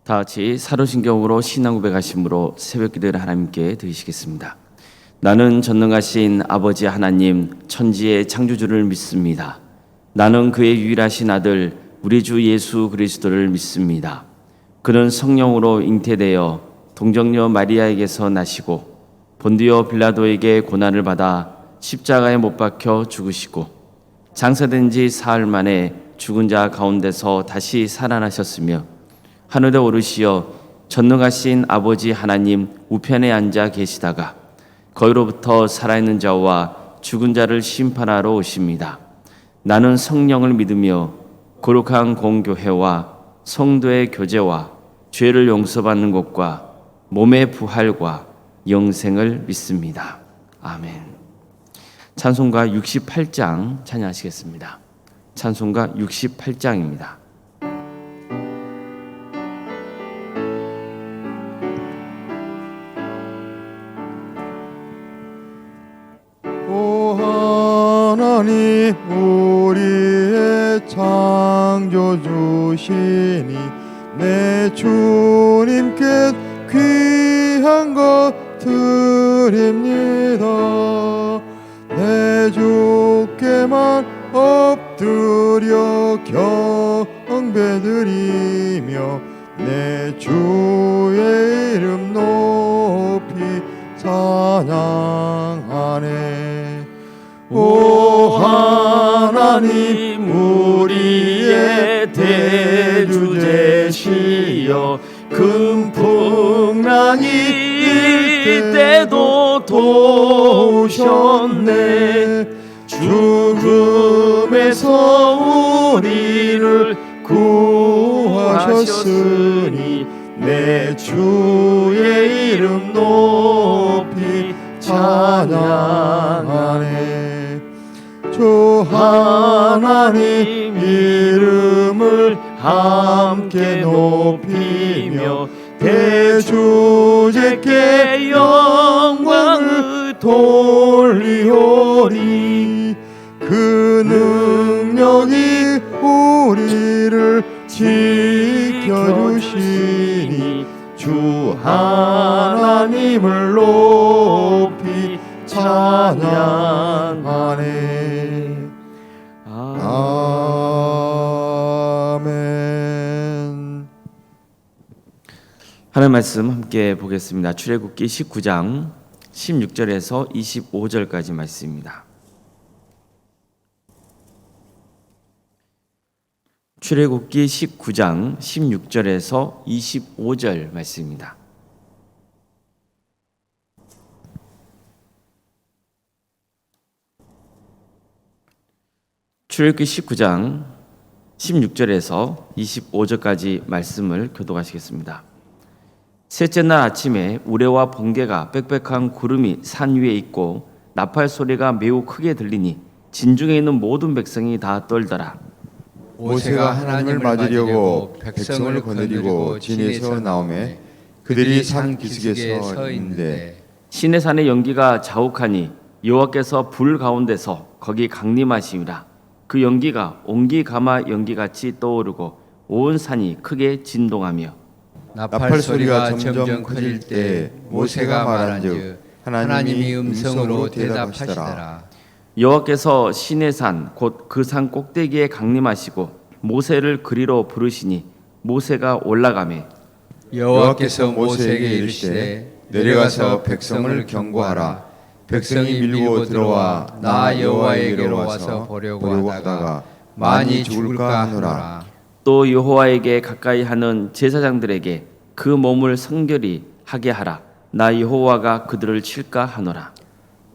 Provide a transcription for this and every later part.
다 같이 사도신경으로 신앙 고백하심으로 새벽 기도를 하나님께 드리시겠습니다. 나는 전능하신 아버지 하나님 천지의 창조주를 믿습니다. 나는 그의 유일하신 아들 우리 주 예수 그리스도를 믿습니다. 그는 성령으로 잉태되어 동정녀 마리아에게서 나시고 본디오 빌라도에게 고난을 받아 십자가에 못 박혀 죽으시고 장사된 지 사흘 만에 죽은 자 가운데서 다시 살아나셨으며 하늘에 오르시어 전능하신 아버지 하나님 우편에 앉아 계시다가 거기로부터 살아있는 자와 죽은 자를 심판하러 오십니다. 나는 성령을 믿으며 거룩한 공교회와 성도의 교제와 죄를 용서받는 것과 몸의 부활과 영생을 믿습니다. 아멘. 찬송가 68장 찬양하시겠습니다. 찬송가 68장입니다. 하나님 우리의 창조주시니 내 주님께 귀한 것 드립니다. 내 주께만 엎드려 경배드리며 내 주의 이름 높이 찬양하네. 오 하나님 우리의 대주제시여 금풍랑이 일 때도 도우셨네. 죽음에서 우리를 구하셨으니 내 주의 이름 높이 찬양하네. 주 하나님 이름을 함께 높이며 대주제께 영광을 돌리오리. 그 능력이 우리를 지켜주시니 주 하나님을 높이 찬양하네. 아멘. 하나님 말씀 함께 보겠습니다. 출애굽기 19장 16절에서 25절까지 말씀입니다. 출애굽기 19장 16절에서 25절 말씀입니다. 출애굽기 19장 16절에서 25절까지 말씀을 교독하시겠습니다. 셋째 날 아침에 우레와 번개가 빽빽한 구름이 산 위에 있고 나팔 소리가 매우 크게 들리니 진중에 있는 모든 백성이 다 떨더라. 모세가 하나님을 맞으려고 백성을 거느리고 진에서 나오매 그들이 산 기슭에 서 있는데 시내산의 연기가 자욱하니 여호와께서 불 가운데서 거기 강림하시니라. 그 연기가 옹기가마 연기같이 떠오르고 온 산이 크게 진동하며 나팔 소리가 점점 커질 때 모세가 말한즉 하나님이 음성으로 대답하시더라. 여호와께서 시내산 곧 그 산 꼭대기에 강림하시고 모세를 그리로 부르시니 모세가 올라가매 여호와께서 모세에게 이르시되 내려가서 백성을 경고하라. 백성이 밀고 들어와 나 여호와에게로 와서 보려고 하다가 많이 죽을까 하노라. 또 여호와에게 가까이 하는 제사장들에게 그 몸을 성결히 하게 하라. 나 여호와가 그들을 칠까 하노라.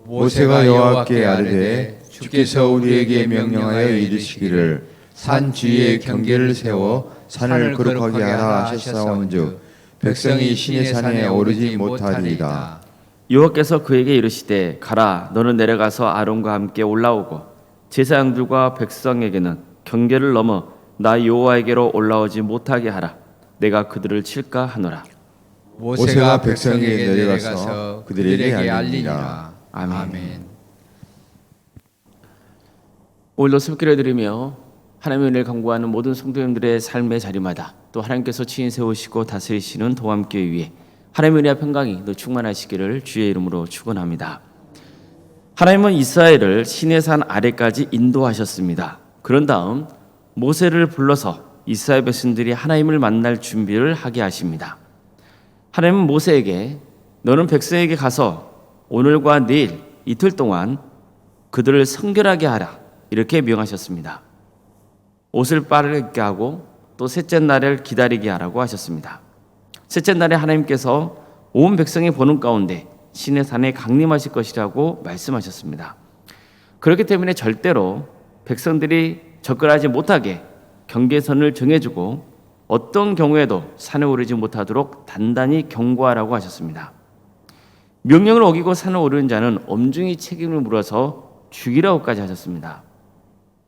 모세가 여호와께 아뢰되 주께서 우리에게 명령하여 이르시기를 산 뒤에 경계를 세워 산을 거룩하게 하라 하셨사온즉 백성이 시내산에 오르지 못하리이다. 여호와께서 그에게 이르시되 가라. 너는 내려가서 아론과 함께 올라오고 제사장들과 백성에게는 경계를 넘어 나 여호와에게로 올라오지 못하게 하라. 내가 그들을 칠까 하노라. 모세가 백성에게 내려가서 그들에게 알리니라. 아멘. 오늘도 습기를 드리며 하나님의 은혜를 간구하는 모든 성도님들의 삶의 자리마다 또 하나님께서 친히 세우시고 다스리시는 도함교회 위에 하나님의 은혜와 평강이 더 충만하시기를 주의 이름으로 축원합니다. 하나님은 이스라엘을 시내산 아래까지 인도하셨습니다. 그런 다음 모세를 불러서 이스라엘 백성들이 하나님을 만날 준비를 하게 하십니다. 하나님은 모세에게 너는 백성에게 가서 오늘과 내일 이틀 동안 그들을 성결하게 하라 이렇게 명하셨습니다. 옷을 빠르게 하고 또 셋째 날을 기다리게 하라고 하셨습니다. 셋째 날에 하나님께서 온 백성이 보는 가운데 시내산에 강림하실 것이라고 말씀하셨습니다. 그렇기 때문에 절대로 백성들이 접근하지 못하게 경계선을 정해주고 어떤 경우에도 산에 오르지 못하도록 단단히 경고하라고 하셨습니다. 명령을 어기고 산을 오르는 자는 엄중히 책임을 물어서 죽이라고까지 하셨습니다.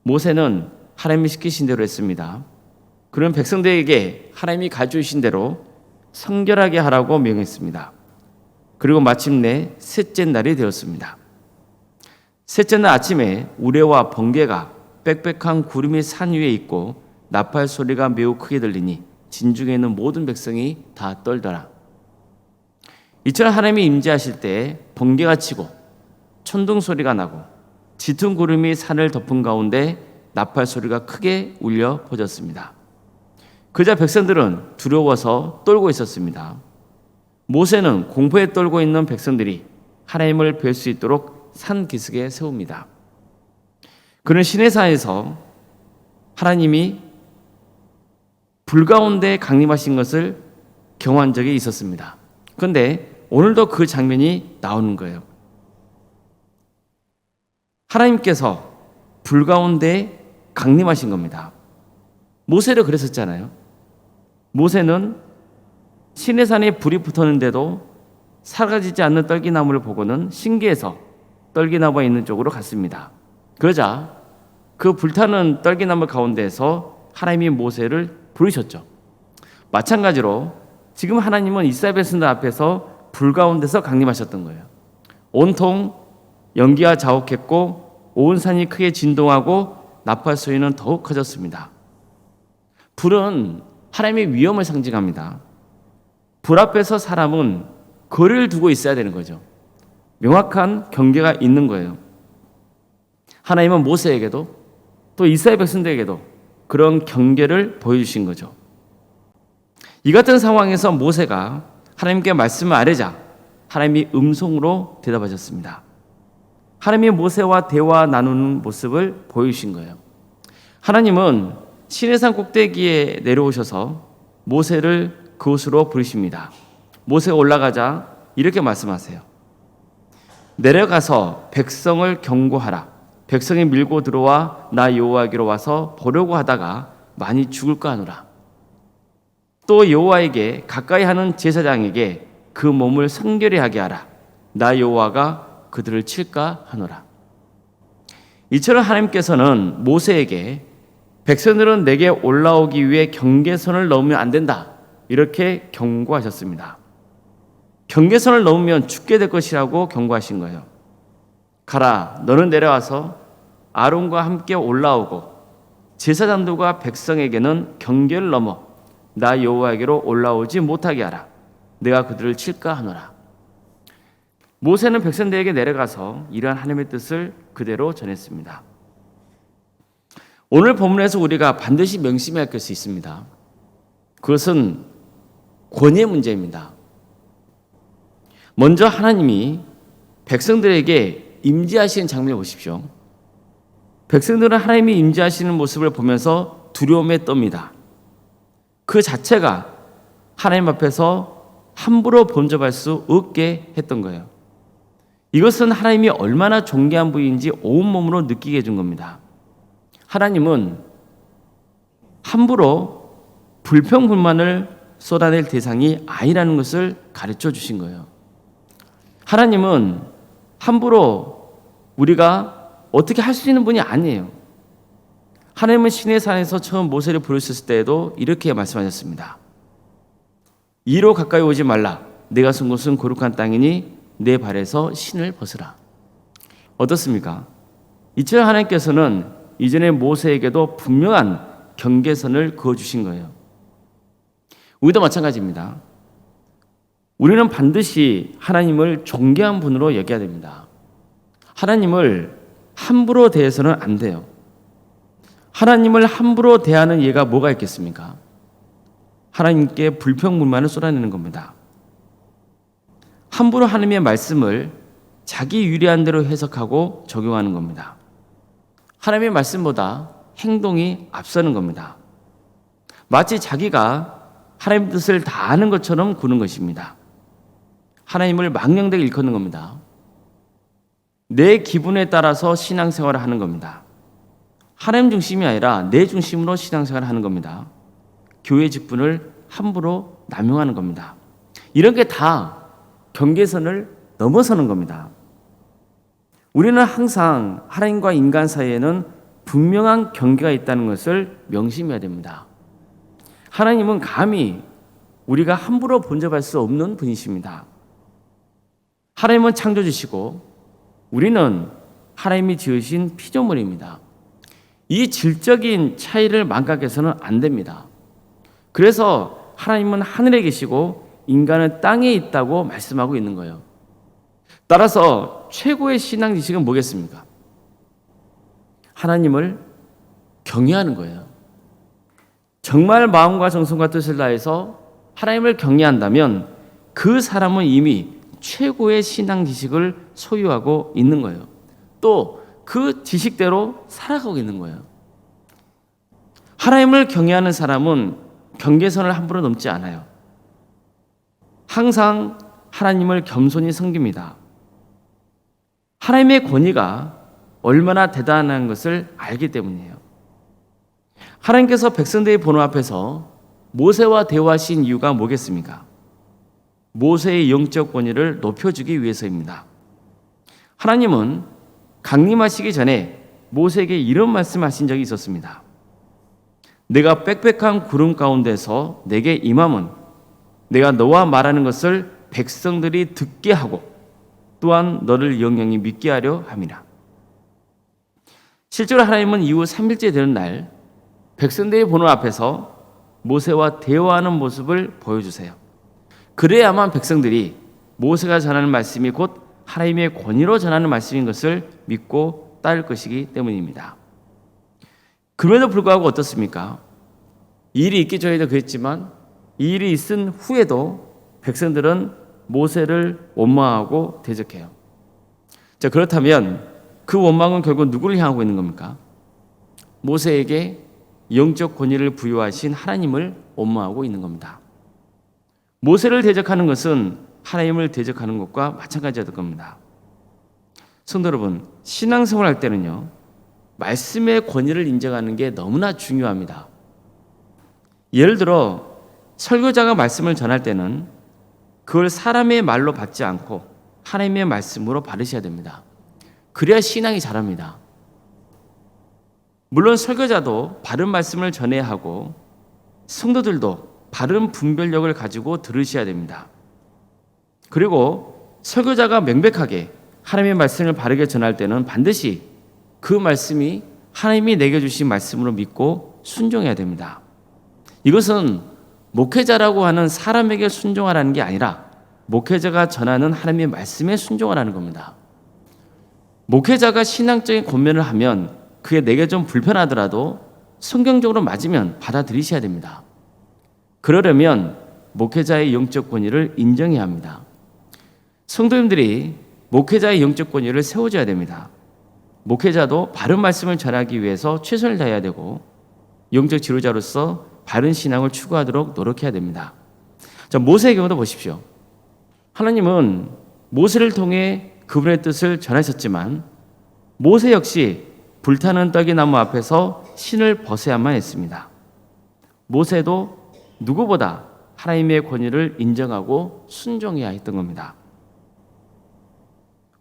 모세는 하나님이 시키신 대로 했습니다. 그런 백성들에게 하나님이 가르치신 대로 성결하게 하라고 명했습니다. 그리고 마침내 셋째 날이 되었습니다. 셋째 날 아침에 우레와 번개가 빽빽한 구름이 산 위에 있고 나팔 소리가 매우 크게 들리니 진중에 있는 모든 백성이 다 떨더라. 이처럼 하나님이 임재하실 때 번개가 치고 천둥 소리가 나고 짙은 구름이 산을 덮은 가운데 나팔 소리가 크게 울려 퍼졌습니다. 그자 백성들은 두려워서 떨고 있었습니다. 모세는 공포에 떨고 있는 백성들이 하나님을 뵐 수 있도록 산 기슭에 세웁니다. 그는 시내산에서 하나님이 불 가운데 강림하신 것을 경험한 적이 있었습니다. 그런데 오늘도 그 장면이 나오는 거예요. 하나님께서 불 가운데 강림하신 겁니다. 모세를 그랬었잖아요. 모세는 시내산에 불이 붙었는데도 사라지지 않는 떨기나무를 보고는 신기해서 떨기나무가 있는 쪽으로 갔습니다. 그러자 그 불타는 떨기나무 가운데에서 하나님이 모세를 부르셨죠. 마찬가지로 지금 하나님은 이스라엘 백성들 앞에서 불 가운데서 강림하셨던 거예요. 온통 연기가 자욱했고 온 산이 크게 진동하고 나팔 소리는 더욱 커졌습니다. 불은 하나님의 위엄을 상징합니다. 불 앞에서 사람은 거리를 두고 있어야 되는 거죠. 명확한 경계가 있는 거예요. 하나님은 모세에게도 또 이스라엘 백성들에게도 그런 경계를 보여주신 거죠. 이 같은 상황에서 모세가 하나님께 말씀을 아뢰자 하나님이 음성으로 대답하셨습니다. 하나님이 모세와 대화 나누는 모습을 보여주신 거예요. 하나님은 시내산 꼭대기에 내려오셔서 모세를 그곳으로 부르십니다. 모세가 올라가자 이렇게 말씀하세요. 내려가서 백성을 경고하라. 백성이 밀고 들어와 나 여호와에게로 와서 보려고 하다가 많이 죽을까 하노라. 또 여호와에게 가까이 하는 제사장에게 그 몸을 성결히 하게 하라. 나 여호와가 그들을 칠까 하노라. 이처럼 하나님께서는 모세에게 백성들은 내게 올라오기 위해 경계선을 넘으면 안 된다. 이렇게 경고하셨습니다. 경계선을 넘으면 죽게 될 것이라고 경고하신 거예요. 가라, 너는 내려와서 아론과 함께 올라오고 제사장들과 백성에게는 경계를 넘어 나 여호와에게로 올라오지 못하게 하라. 내가 그들을 칠까 하노라. 모세는 백성들에게 내려가서 이러한 하나님의 뜻을 그대로 전했습니다. 오늘 본문에서 우리가 반드시 명심해야 할 것이 있습니다. 그것은 권위의 문제입니다. 먼저 하나님이 백성들에게 임재하시는 장면을 보십시오. 백성들은 하나님이 임재하시는 모습을 보면서 두려움에 떱니다. 그 자체가 하나님 앞에서 함부로 범접할 수 없게 했던 거예요. 이것은 하나님이 얼마나 존귀한 분인지 온몸으로 느끼게 해준 겁니다. 하나님은 함부로 불평불만을 쏟아낼 대상이 아니라는 것을 가르쳐 주신 거예요. 하나님은 함부로 우리가 어떻게 할 수 있는 분이 아니에요. 하나님은 시내산에서 처음 모세를 부르셨을 때에도 이렇게 말씀하셨습니다. 이로 가까이 오지 말라. 내가 쓴 곳은 거룩한 땅이니 내 발에서 신을 벗으라. 어떻습니까? 이처럼 하나님께서는 이전에 모세에게도 분명한 경계선을 그어주신 거예요. 우리도 마찬가지입니다. 우리는 반드시 하나님을 존귀한 분으로 여겨야 됩니다. 하나님을 함부로 대해서는 안 돼요. 하나님을 함부로 대하는 예가 뭐가 있겠습니까? 하나님께 불평불만을 쏟아내는 겁니다. 함부로 하나님의 말씀을 자기 유리한 대로 해석하고 적용하는 겁니다. 하나님의 말씀보다 행동이 앞서는 겁니다. 마치 자기가 하나님 뜻을 다 아는 것처럼 구는 것입니다. 하나님을 망령되게 일컫는 겁니다. 내 기분에 따라서 신앙생활을 하는 겁니다. 하나님 중심이 아니라 내 중심으로 신앙생활을 하는 겁니다. 교회 직분을 함부로 남용하는 겁니다. 이런 게 다 경계선을 넘어서는 겁니다. 우리는 항상 하나님과 인간 사이에는 분명한 경계가 있다는 것을 명심해야 됩니다. 하나님은 감히 우리가 함부로 본접할 수 없는 분이십니다. 하나님은 창조주시고 우리는 하나님이 지으신 피조물입니다. 이 질적인 차이를 망각해서는 안 됩니다. 그래서 하나님은 하늘에 계시고 인간은 땅에 있다고 말씀하고 있는 거예요. 따라서 최고의 신앙 지식은 뭐겠습니까? 하나님을 경외하는 거예요. 정말 마음과 정성과 뜻을 다해서 하나님을 경외한다면 그 사람은 이미 최고의 신앙 지식을 소유하고 있는 거예요. 또 그 지식대로 살아가고 있는 거예요. 하나님을 경외하는 사람은 경계선을 함부로 넘지 않아요. 항상 하나님을 겸손히 섬깁니다. 하나님의 권위가 얼마나 대단한 것을 알기 때문이에요. 하나님께서 백성들의 보는 앞에서 모세와 대화하신 이유가 뭐겠습니까? 모세의 영적 권위를 높여주기 위해서입니다. 하나님은 강림하시기 전에 모세에게 이런 말씀하신 적이 있었습니다. 내가 빽빽한 구름 가운데서 내게 임함은 내가 너와 말하는 것을 백성들이 듣게 하고 또한 너를 영영히 믿게 하려 함이라. 실제로 하나님은 이후 3일째 되는 날 백성들이 보는 앞에서 모세와 대화하는 모습을 보여주세요. 그래야만 백성들이 모세가 전하는 말씀이 곧 하나님의 권위로 전하는 말씀인 것을 믿고 따를 것이기 때문입니다. 그럼에도 불구하고 어떻습니까? 이 일이 있기 전에도 그랬지만 이 일이 있은 후에도 백성들은 모세를 원망하고 대적해요. 자, 그렇다면 그 원망은 결국 누구를 향하고 있는 겁니까? 모세에게 영적 권위를 부여하신 하나님을 원망하고 있는 겁니다. 모세를 대적하는 것은 하나님을 대적하는 것과 마찬가지였던 겁니다. 성도 여러분, 신앙생활 할 때는요, 말씀의 권위를 인정하는 게 너무나 중요합니다. 예를 들어 설교자가 말씀을 전할 때는 그걸 사람의 말로 받지 않고 하나님의 말씀으로 받으셔야 됩니다. 그래야 신앙이 자랍니다. 물론 설교자도 바른 말씀을 전해야 하고 성도들도 바른 분별력을 가지고 들으셔야 됩니다. 그리고 설교자가 명백하게 하나님의 말씀을 바르게 전할 때는 반드시 그 말씀이 하나님이 내게 주신 말씀으로 믿고 순종해야 됩니다. 이것은 목회자라고 하는 사람에게 순종하라는 게 아니라 목회자가 전하는 하나님의 말씀에 순종하라는 겁니다. 목회자가 신앙적인 권면을 하면 그게 내게 좀 불편하더라도 성경적으로 맞으면 받아들이셔야 됩니다. 그러려면 목회자의 영적 권위를 인정해야 합니다. 성도님들이 목회자의 영적 권위를 세워줘야 됩니다. 목회자도 바른 말씀을 전하기 위해서 최선을 다해야 되고 영적 지도자로서 바른 신앙을 추구하도록 노력해야 됩니다. 자, 모세의 경우도 보십시오. 하나님은 모세를 통해 그분의 뜻을 전하셨지만 모세 역시 불타는 떡이 나무 앞에서 신을 벗어야만 했습니다. 모세도 누구보다 하나님의 권위를 인정하고 순종해야 했던 겁니다.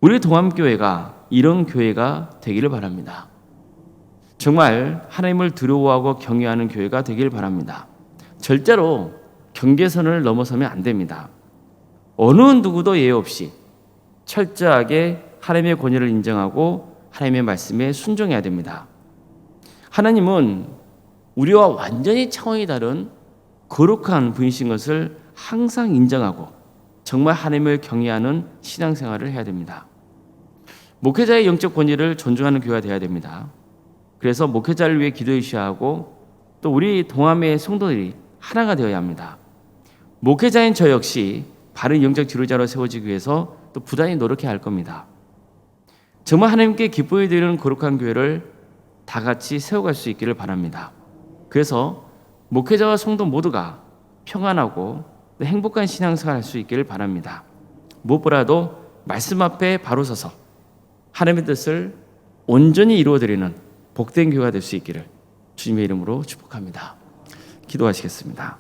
우리 동암교회가 이런 교회가 되기를 바랍니다. 정말 하나님을 두려워하고 경외하는 교회가 되길 바랍니다. 절대로 경계선을 넘어서면 안 됩니다. 어느 누구도 예외 없이 철저하게 하나님의 권위를 인정하고 하나님의 말씀에 순종해야 됩니다. 하나님은 우리와 완전히 차원이 다른 거룩한 분이신 것을 항상 인정하고 정말 하나님을 경외하는 신앙생활을 해야 됩니다. 목회자의 영적 권위를 존중하는 교회가 되어야 됩니다. 그래서 목회자를 위해 기도해 주셔야 하고 또 우리 동함의 성도들이 하나가 되어야 합니다. 목회자인 저 역시 바른 영적 지도자로 세워지기 위해서 또 부단히 노력해야 할 겁니다. 정말 하나님께 기뻐해 드리는 거룩한 교회를 다 같이 세워갈 수 있기를 바랍니다. 그래서 목회자와 성도 모두가 평안하고 행복한 신앙생활을 할 수 있기를 바랍니다. 무엇보다도 말씀 앞에 바로 서서 하나님의 뜻을 온전히 이루어드리는 복된 교회가 될 수 있기를 주님의 이름으로 축복합니다. 기도하시겠습니다.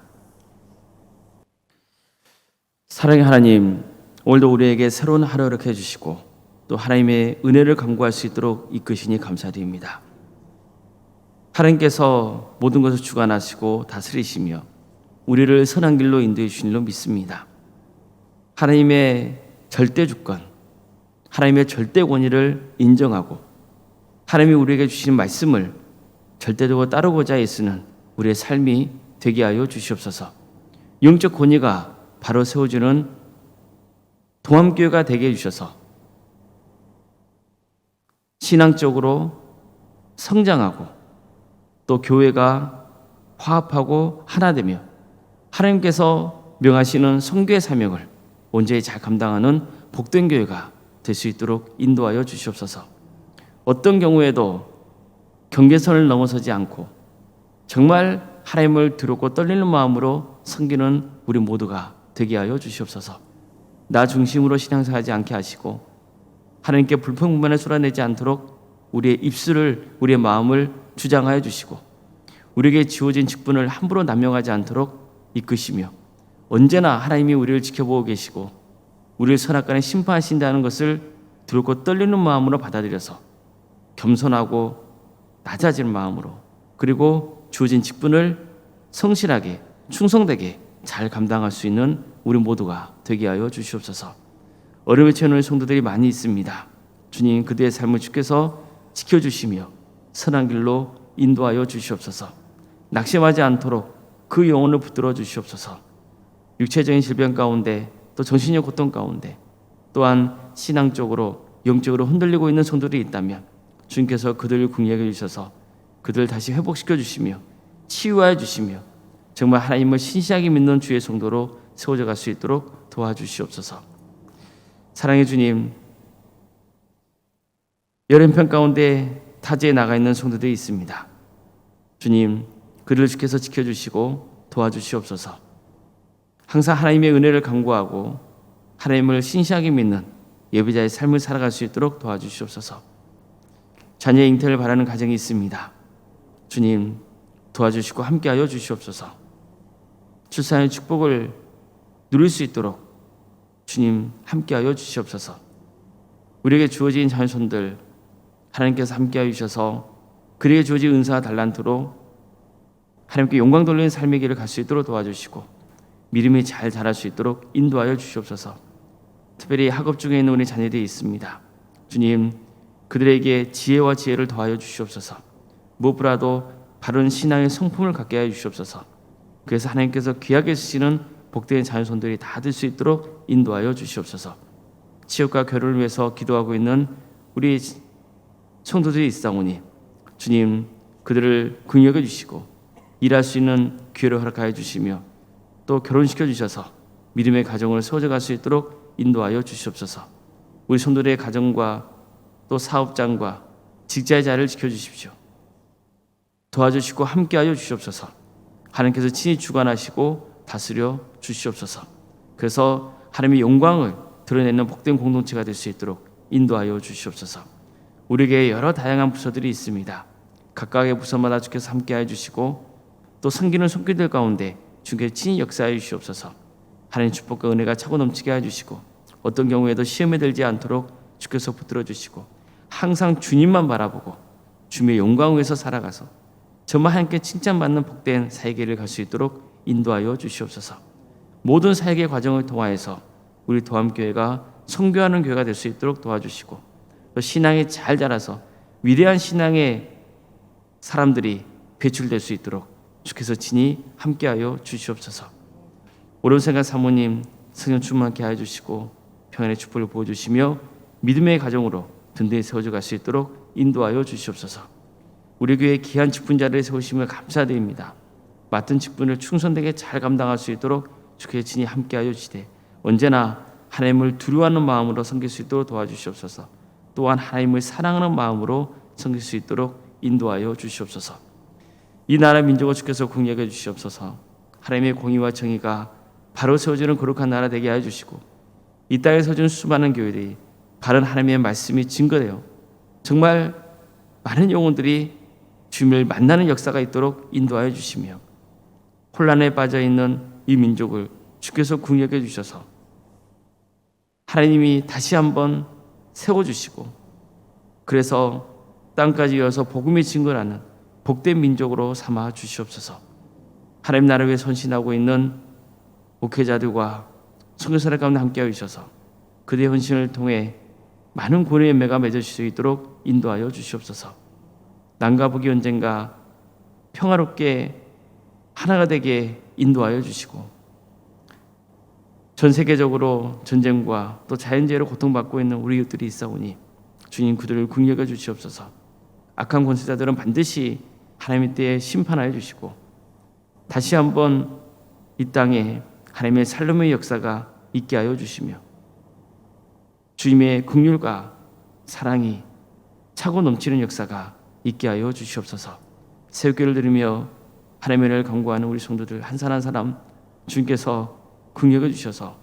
사랑의 하나님, 오늘도 우리에게 새로운 하루를 허락해 주시고 또 하나님의 은혜를 간구할 수 있도록 이끄시니 감사드립니다. 하나님께서 모든 것을 주관하시고 다스리시며 우리를 선한 길로 인도해 주신 줄로 믿습니다. 하나님의 절대 주권, 하나님의 절대 권위를 인정하고 하나님이 우리에게 주신 말씀을 절대적으로 따르고자 애쓰는 우리의 삶이 되게 하여 주시옵소서. 영적 권위가 바로 세워주는 동암교회가 되게 해주셔서 신앙적으로 성장하고 또 교회가 화합하고 하나 되며 하나님께서 명하시는 선교의 사명을 온전히 잘 감당하는 복된 교회가 될 수 있도록 인도하여 주시옵소서. 어떤 경우에도 경계선을 넘어서지 않고 정말 하나님을 두렵고 떨리는 마음으로 섬기는 우리 모두가 되게 하여 주시옵소서. 나 중심으로 신앙생활하지 않게 하시고 하나님께 불평불만을 쏟아내지 않도록 우리의 입술을, 우리의 마음을 주장하여 주시고 우리에게 주어진 직분을 함부로 남용하지 않도록 이끄시며 언제나 하나님이 우리를 지켜보고 계시고 우리를 선악간에 심판하신다는 것을 두렵고 떨리는 마음으로 받아들여서 겸손하고 낮아진 마음으로 그리고 주어진 직분을 성실하게 충성되게 잘 감당할 수 있는 우리 모두가 되게 하여 주시옵소서. 어려움에 처해 있는 성도들이 많이 있습니다. 주님, 그들의 삶을 주께서 지켜주시며 선한 길로 인도하여 주시옵소서. 낙심하지 않도록 그 영혼을 붙들어 주시옵소서. 육체적인 질병 가운데 또 정신적 고통 가운데 또한 신앙적으로 영적으로 흔들리고 있는 성도들이 있다면 주님께서 그들을 긍휼히 주셔서 그들을 다시 회복시켜 주시며 치유하여 주시며 정말 하나님을 신실하게 믿는 주의 성도로 세워져 갈 수 있도록 도와주시옵소서. 사랑의 주님, 여러 형편 가운데 타지에 나가 있는 성도들이 있습니다. 주님, 그들을 주께서 지켜주시고 도와주시옵소서. 항상 하나님의 은혜를 간구하고 하나님을 신실하게 믿는 예배자의 삶을 살아갈 수 있도록 도와주시옵소서. 자녀의 잉태를 바라는 가정이 있습니다. 주님, 도와주시고 함께하여 주시옵소서. 출산의 축복을 누릴 수 있도록 주님 함께하여 주시옵소서. 우리에게 주어진 자손들 하나님께서 함께하여 주셔서 그에게 주어진 은사와 달란트로 하나님께 영광 돌리는 삶의 길을 갈 수 있도록 도와주시고 믿음이 잘 자랄 수 있도록 인도하여 주시옵소서. 특별히 학업 중에 있는 우리 자녀들이 있습니다. 주님, 그들에게 지혜와 지혜를 더하여 주시옵소서. 무엇보다도 바른 신앙의 성품을 갖게 하여 주시옵소서. 그래서 하나님께서 귀하게 쓰시는 복된 자녀손들이 다 될 수 있도록 인도하여 주시옵소서. 취업과 결혼을 위해서 기도하고 있는 우리 성도들이 있사오니 주님, 그들을 긍휼히 주시고 일할 수 있는 기회를 허락하여 주시며 또 결혼시켜 주셔서 믿음의 가정을 세워져 갈 수 있도록 인도하여 주시옵소서. 우리 성도들의 가정과 또 사업장과 직자의 자리를 지켜주십시오. 도와주시고 함께하여 주시옵소서. 하나님께서 친히 주관하시고 다스려 주시옵소서. 그래서 하나님의 영광을 드러내는 복된 공동체가 될 수 있도록 인도하여 주시옵소서. 우리에게 여러 다양한 부서들이 있습니다. 각각의 부서마다 주께서 함께하여 주시고 또 섬기는 손길들 가운데 주께서 친히 역사하여 주시옵소서. 하나님의 축복과 은혜가 차고 넘치게 해주시고 어떤 경우에도 시험에 들지 않도록 주께서 붙들어 주시고 항상 주님만 바라보고 주님의 영광을 위해서 살아가서 정말 하나님께 칭찬받는 복된 사역을 갈 수 있도록 인도하여 주시옵소서. 모든 사역의 과정을 통하여서 우리 도함교회가 선교하는 교회가 될 수 있도록 도와주시고 또 신앙이 잘 자라서 위대한 신앙의 사람들이 배출될 수 있도록 주께서 친히 함께하여 주시옵소서. 오른생각 사모님 성령 충만케 하여 주시고 평안의 축복을 부어주시며 믿음의 가정으로 든든히 세워져 갈 수 있도록 인도하여 주시옵소서. 우리 교회에 귀한 직분자를 세우심을 감사드립니다. 맡은 직분을 충성되게 잘 감당할 수 있도록 주께서 친히 함께하여 주시되 언제나 하나님을 두려워하는 마음으로 섬길 수 있도록 도와주시옵소서. 또한 하나님을 사랑하는 마음으로 섬길 수 있도록 인도하여 주시옵소서. 이 나라 민족을 주께서 공유하여 주시옵소서. 하나님의 공의와 정의가 바로 세워지는 거룩한 나라 되게 하여 주시고 이 땅에 서준 수많은 교회들이 바른 하나님의 말씀이 증거되어 정말 많은 영혼들이 주님을 만나는 역사가 있도록 인도하여 주시며 혼란에 빠져있는 이 민족을 주께서 공유하여 주셔서 하나님이 다시 한번 세워주시고 그래서 땅까지 이어서 복음이 증거하는 복된 민족으로 삼아 주시옵소서. 하나님 나라를 위해 헌신하고 있는 목회자들과 선교사들 가운데 함께하여 주셔서 그들의 헌신을 통해 많은 구원의 열매가 맺어질 수 있도록 인도하여 주시옵소서. 남과 북이 언젠가 평화롭게 하나가 되게 인도하여 주시고 전 세계적으로 전쟁과 또 자연재해로 고통받고 있는 우리 이웃들이 있사오니 주님 그들을 긍휼히 주시옵소서. 악한 권세자들은 반드시 하나님의 때에 심판하여 주시고 다시 한번 이 땅에 하나님의 살림의 역사가 있게 하여 주시며 주님의 긍휼과 사랑이 차고 넘치는 역사가 있게 하여 주시옵소서. 새우교를 들으며 하나님의 은혜를 간구하는 우리 성도들 한 사람 한 사람 주님께서 긍휼히 주셔서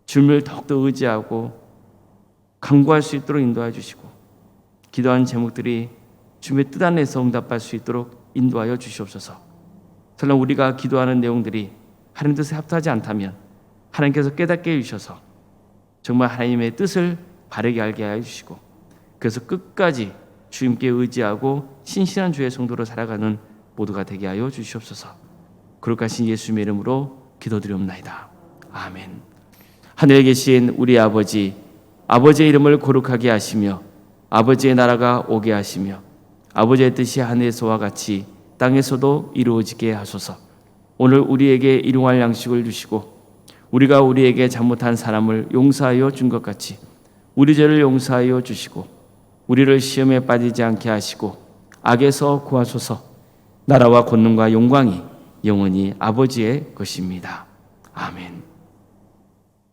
주님을 더욱더 의지하고 간구할 수 있도록 인도하여 주시고 기도하는 제목들이 주님의 뜻 안에서 응답할 수 있도록 인도하여 주시옵소서. 설령 우리가 기도하는 내용들이 하나님 뜻에 합당하지 않다면 하나님께서 깨닫게 해주셔서 정말 하나님의 뜻을 바르게 알게 하여 주시고 그래서 끝까지 주님께 의지하고 신실한 주의 성도로 살아가는 모두가 되게 하여 주시옵소서. 거룩하신 예수님의 이름으로 기도드리옵나이다. 아멘. 하늘에 계신 우리 아버지, 아버지의 이름을 거룩하게 하시며 아버지의 나라가 오게 하시며 아버지의 뜻이 하늘에서와 같이 땅에서도 이루어지게 하소서. 오늘 우리에게 일용할 양식을 주시고 우리가 우리에게 잘못한 사람을 용서하여 준 것 같이 우리 죄를 용서하여 주시고 우리를 시험에 빠지지 않게 하시고 악에서 구하소서. 나라와 권능과 영광이 영원히 아버지의 것입니다. 아멘.